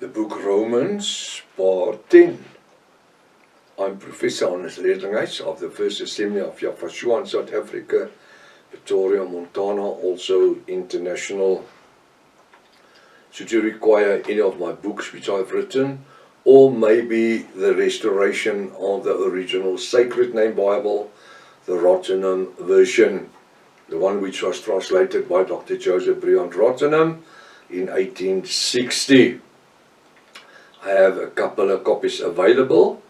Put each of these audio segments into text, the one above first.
The book Romans, part 10. I'm Professor Hannes Redlinghuis of the First Assembly of Yafashua in South Africa, Pretoria, Montana, also international. Should you require any of my books which I've written, or maybe the restoration of the original Sacred Name Bible, the Rottenham version, the one which was translated by Dr. Joseph Briand Rottenham in 1860. I have a couple of copies available,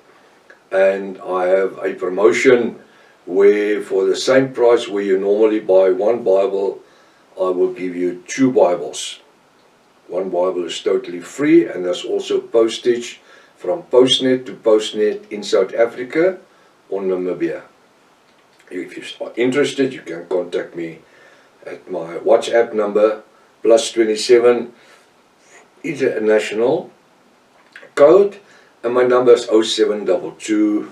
and I have a promotion where for the same price where you normally buy one Bible, I will give you 2 Bibles. One Bible is totally free, and there's also postage from Postnet to Postnet in South Africa or Namibia. If you are interested, you can contact me at my WhatsApp number +27 international code, and my number is 0722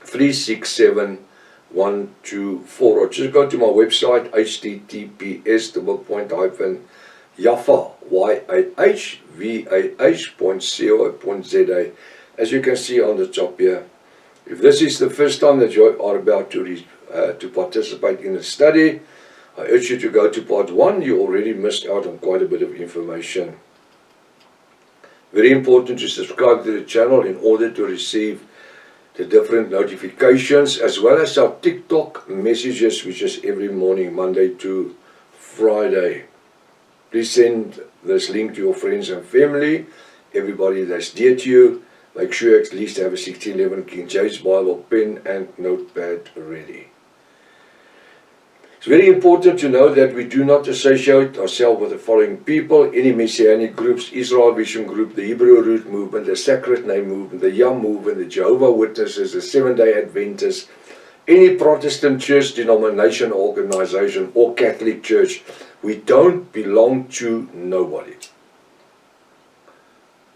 367 124, or just go to my website https://yaffa.co.za. As you can see on the top here, if this is the first time that you are about to participate in the study, I urge you to go to part 1. You already missed out on quite a bit of information. Very important to subscribe to the channel in order to receive the different notifications, as well as our TikTok messages, which is every morning, Monday to Friday. Please send this link to your friends and family, everybody that's dear to you. Make sure you at least have a 1611 King James Bible, pen and notepad ready. It's very important to know that we do not associate ourselves with the following people: any Messianic groups, Israel Vision Group, the Hebrew Root Movement, the Sacred Name Movement, the Yam Movement, the Jehovah Witnesses, the Seventh-day Adventists, any Protestant church, denomination, organization, or Catholic church. We don't belong to nobody.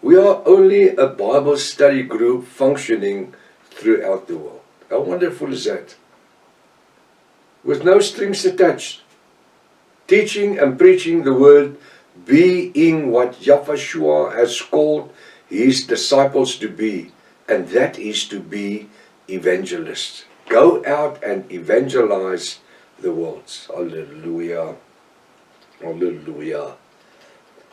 We are only a Bible study group functioning throughout the world. How wonderful is that? With no strings attached, teaching and preaching the word, being what Yafashua has called his disciples to be, and that is to be evangelists. Go out and evangelize the world. Hallelujah. Hallelujah.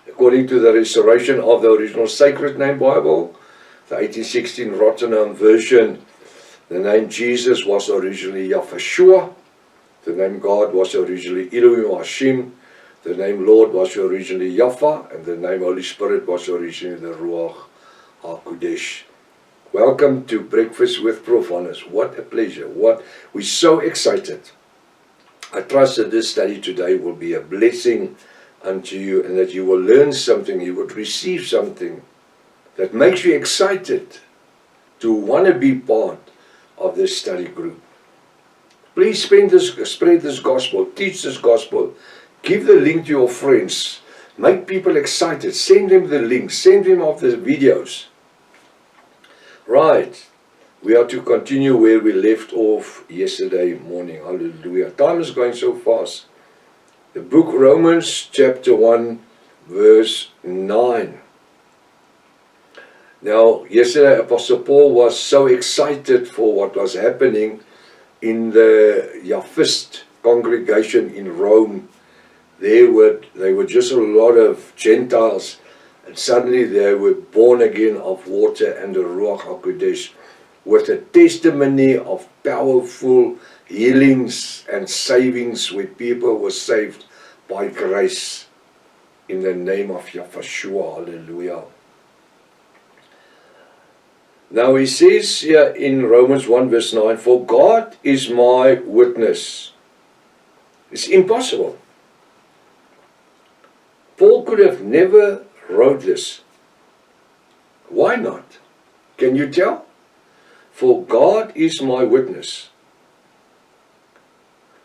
According to the restoration of the original Sacred Name Bible, the 1816 Rottenham version, the name Jesus was originally Yafashua. The name God was originally Elohim Hashem. The name Lord was originally Yaffa, and the name Holy Spirit was originally the Ruach HaKodesh. Welcome to Breakfast with Prof. Hannes. What a pleasure. We're so excited. I trust that this study today will be a blessing unto you, and that you will learn something, you will receive something that makes you excited to want to be part of this study group. Please spread this gospel, teach this gospel, give the link to your friends, make people excited, send them the link, send them off the videos. Right, we are to continue where we left off yesterday morning. Hallelujah. Time is going so fast. The book Romans chapter 1 verse 9. Now, yesterday Apostle Paul was so excited for what was happening in the Yaphist congregation in Rome. They were just a lot of Gentiles, and suddenly they were born again of water and the Ruach HaKodesh, with a testimony of powerful healings and savings, where people were saved by grace in the name of Yafashua. Hallelujah. Now he says here in Romans 1 verse 9, for God is my witness. It's impossible. Paul could have never wrote this. Why not? Can you tell? For God is my witness.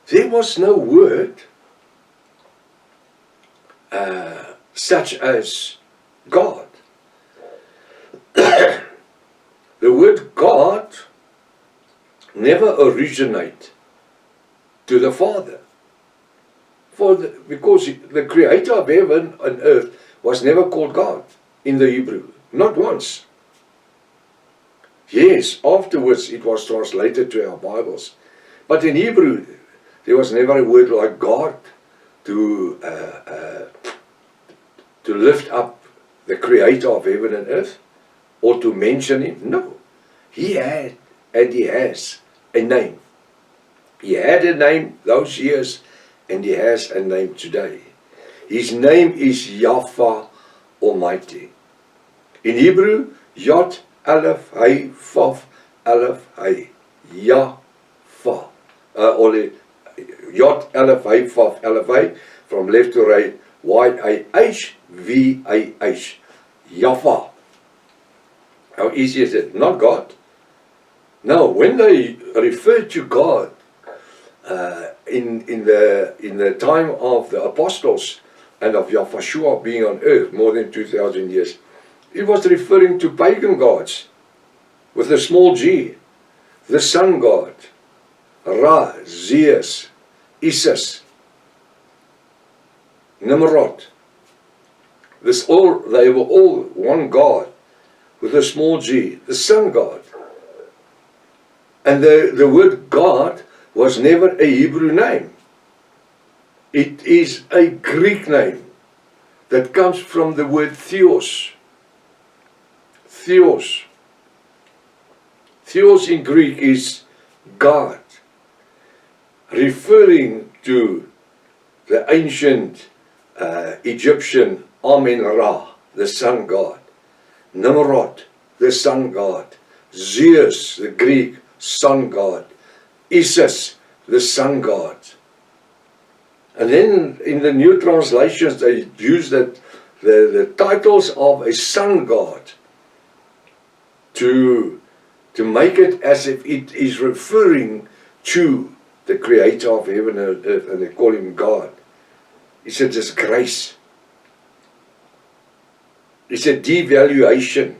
There was no word such as God. The word God never originated to the Father. Because the creator of heaven and earth was never called God. in the Hebrew. Not once. Yes, afterwards it was translated to our Bibles. But in Hebrew, there was never a word like God to lift up the Creator of heaven and earth, or to mention Him. No. He had and He has a name. He had a name those years, and He has a name today. His name is Yahweh Almighty. In Hebrew, Yod Aleph Hey Vav Aleph Hey. Yahweh. Only Yod Aleph Hey Vav Aleph Hey, from left to right, Y-A-H-V-A-H. Yahweh. How easy is it? Not God. Now, when they refer to God in the time of the apostles and of Yahshua being on earth more than 2,000 years, it was referring to pagan gods with a small g, the sun god, Ra, Zeus, Isis, Nimrod. They were all one god with a small g, the sun god. And the word God was never a Hebrew name. It is a Greek name that comes from the word theos. Theos. Theos in Greek is God, referring to the ancient Egyptian Amen-Ra, the sun god, Nimrod, the sun god, Zeus, the Greek sun god, Isis, the sun god. And then in the new translations they use the titles of a sun god to make it as if it is referring to the Creator of heaven and earth, and they call Him God. It's a disgrace. It's a devaluation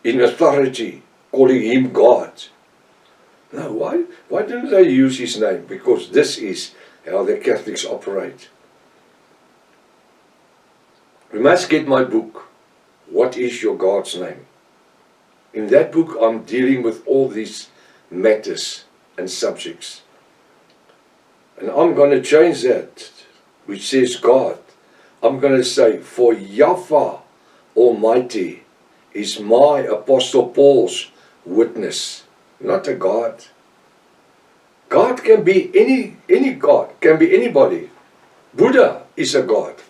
in authority, calling Him God. Now, why don't they use His name? Because this is how the Catholics operate. We must get my book, What is Your God's Name? In that book I'm dealing with all these matters and subjects. And I'm going to change that, which says God. I'm going to say, for Yahweh Almighty is my Apostle Paul's witness, not a God. God can be any God, can be anybody. Buddha is a God.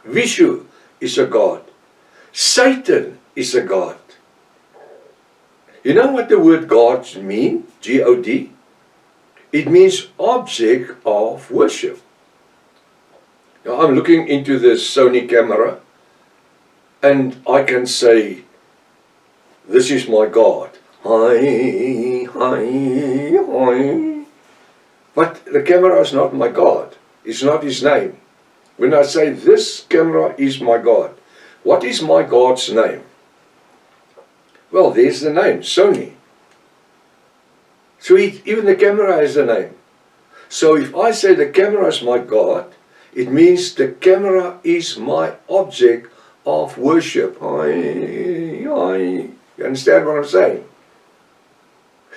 Vishnu is a God. Satan is a God. You know what the word God means? G-O-D? It means object of worship. Now I'm looking into this Sony camera and I can say, this is my God. Hi, hi, hi. But the camera is not my God. It's not His name. When I say this camera is my God, what is my God's name? Well, there's the name, Sony. So even the camera has a name. So if I say the camera is my God, it means the camera is my object of worship. You understand what I'm saying?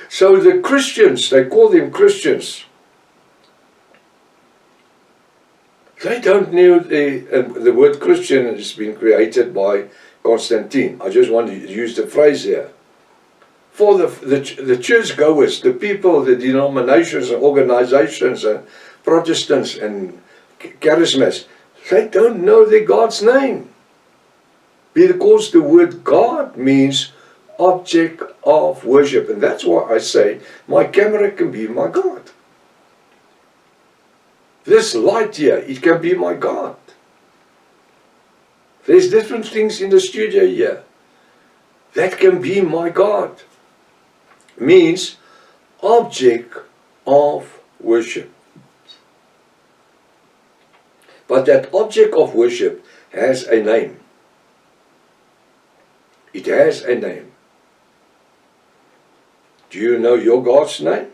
So the Christians, they call them Christians. They don't know the word Christian has been created by Constantine. I just want to use the phrase here. For the churchgoers, the people, the denominations and organizations and Protestants and charismats, they don't know their God's name. Because the word God means object of worship. And that's why I say my camera can be my God. This light here, it can be my God. There's different things in the studio here. That can be my God. Means object of worship. But that object of worship has a name. It has a name. Do you know your God's name?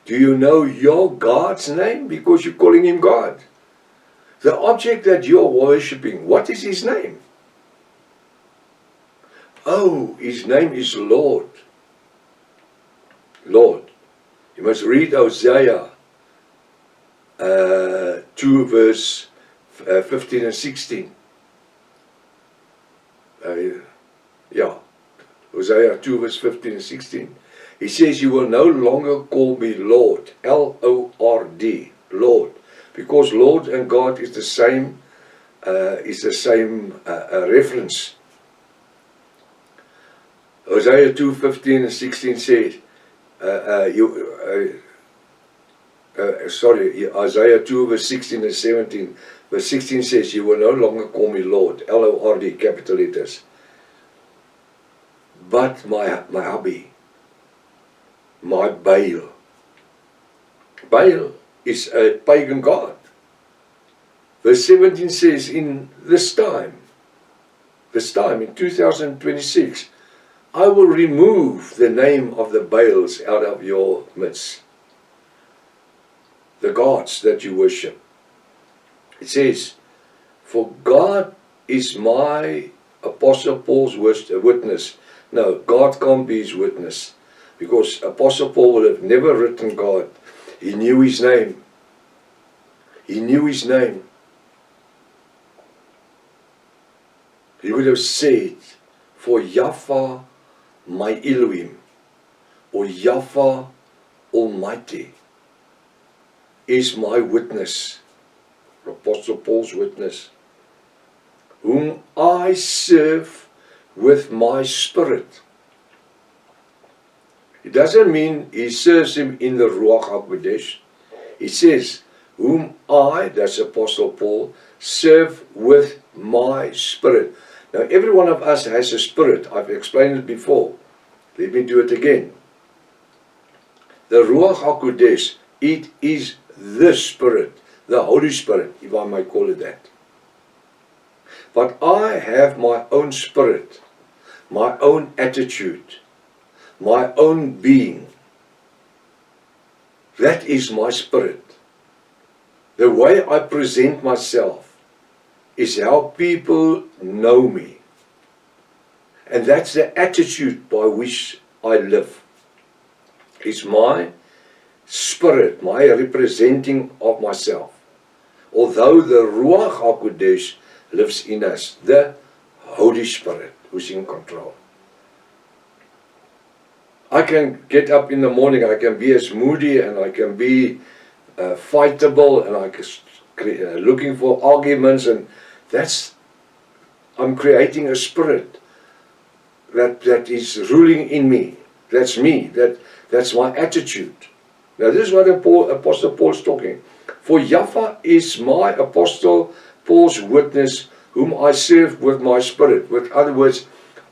Do you know your God's name? Because you're calling Him God. The object that you are worshipping, what is his name? Oh, his name is Lord. Lord. You must read Hosea 2 verse 15 and 16. Yeah, Hosea 2 verse 15 and 16. He says, you will no longer call me Lord, L-O-R-D, Lord, because Lord and God is the same reference. Hosea 2, 15 and 16 says, Isaiah 2 verse 16 and 17, verse 16 says, you will no longer call me Lord, L-O-R-D, capital letters, but my hubby, my Baal. Baal is a pagan god. Verse 17 says, in this time, in 2026, I will remove the name of the Baals out of your midst. The gods that you worship. It says, for God is my Apostle Paul's witness. No, God can't be his witness, because Apostle Paul would have never written God. He knew his name. He knew his name. He would have said, for Yahweh my Elohim, or Yahweh Almighty, is my witness, Apostle Paul's witness, whom I serve with my spirit. It doesn't mean he serves him in the Ruach HaKodesh. He says, whom I, that's Apostle Paul, serve with my spirit. Now every one of us has a spirit. I've explained it before. Let me do it again. The Ruach HaKodesh, it is the Spirit, the Holy Spirit, if I might call it that. But I have my own spirit, my own attitude, my own being. That is my spirit. The way I present myself is how people know me. And that's the attitude by which I live. It's my spirit, my representing of myself. Although the Ruach HaKodesh lives in us, the Holy Spirit who's in control. I can get up in the morning, I can be as moody and I can be fightable and I can looking for arguments, and I'm creating a spirit that is ruling in me. That's me. That's my attitude. Now this is what Apostle Paul's talking. For Yahweh is my Apostle Paul's witness, whom I serve with my spirit. With other words,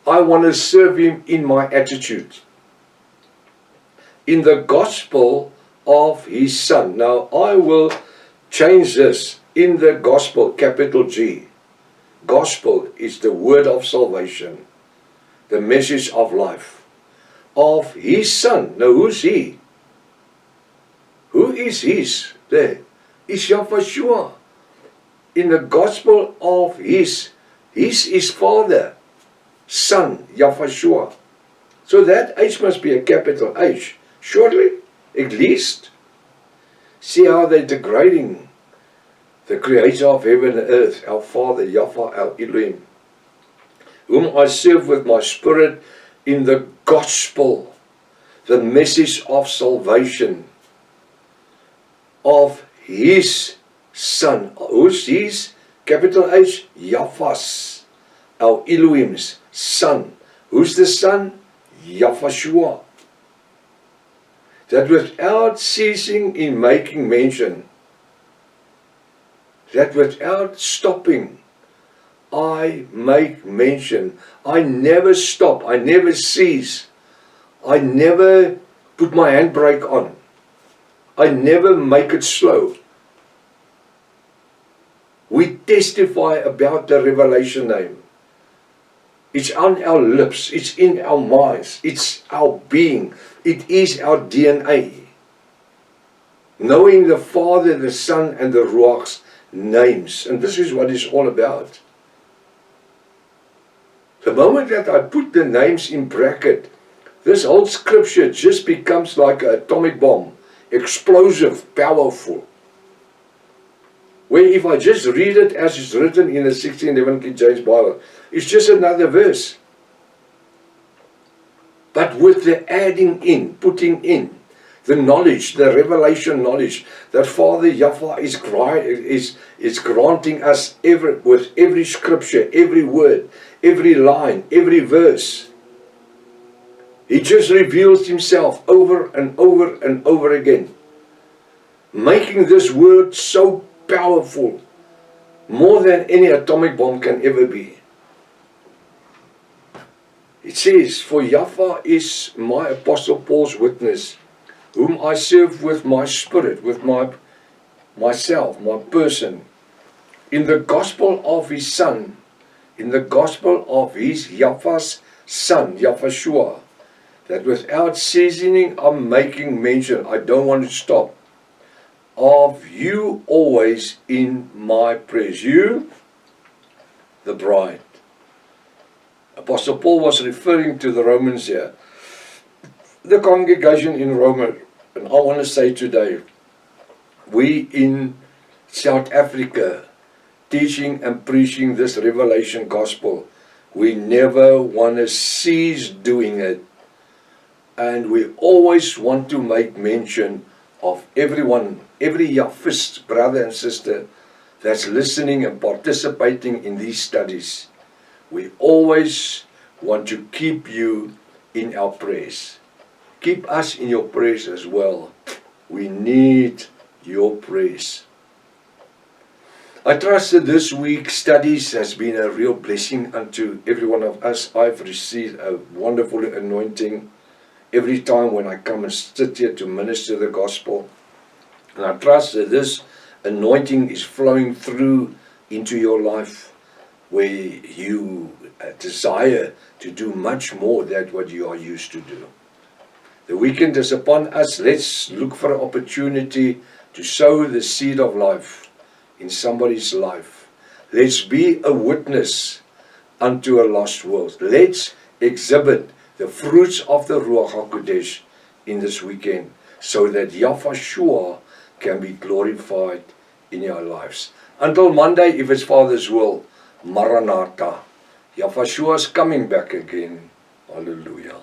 I want to serve him in my attitude, in the gospel of his Son. Now I will change this. In the gospel, capital G. Gospel is the word of salvation, the message of life, of his Son. Now who's he? Who is his? There is Yahweh. In the gospel of his is Father, Son, Yahweh. So that H must be a capital H. Surely, at least. See how they're degrading the creator of heaven and earth, our Father, Yahweh, our Elohim, whom I serve with my spirit in the gospel, the message of salvation, of his Son. Who's his? Capital H, Yahweh's, our Elohim's Son. Who's the Son? Yahweh. That without ceasing in making mention, that without stopping, I make mention. I never stop. I never cease. I never put my handbrake on. I never make it slow. We testify about the revelation name. It's on our lips. It's in our minds. It's our being. It is our DNA. Knowing the Father, the Son, and the Ruach's names. And this is what it's all about. The moment that I put the names in bracket, this whole scripture just becomes like an atomic bomb. Explosive, powerful. Where if I just read it as it's written in the 1611 King James Bible, it's just another verse. But with the adding in, putting in, the knowledge, the revelation knowledge that Father Yahweh is granting us with every scripture, every word, every line, every verse. He just reveals himself over and over and over again, making this word so powerful, more than any atomic bomb can ever be. It says, for Yahweh is my Apostle Paul's witness, whom I serve with my spirit, with myself, my person, in the gospel of his Son, in the gospel of his Yahweh's Son, Yahushua, that without ceasing I'm making mention, I don't want to stop, of you always in my prayers. You, the bride. Apostle Paul was referring to the Romans here, the congregation in Rome. And I want to say today, we in South Africa, teaching and preaching this revelation gospel, we never want to cease doing it. And we always want to make mention of everyone, every Yahwist brother and sister that's listening and participating in these studies. We always want to keep you in our prayers. Keep us in your prayers as well. We need your prayers. I trust that this week's studies has been a real blessing unto every one of us. I've received a wonderful anointing every time when I come and sit here to minister the gospel. And I trust that this anointing is flowing through into your life, where you desire to do much more than what you are used to do. The weekend is upon us. Let's look for an opportunity to sow the seed of life in somebody's life. Let's be a witness unto a lost world. Let's exhibit the fruits of the Ruach HaKodesh in this weekend, so that Yahushua can be glorified in your lives. Until Monday, if it's Father's will, Maranatha. Yahushua is coming back again. Hallelujah.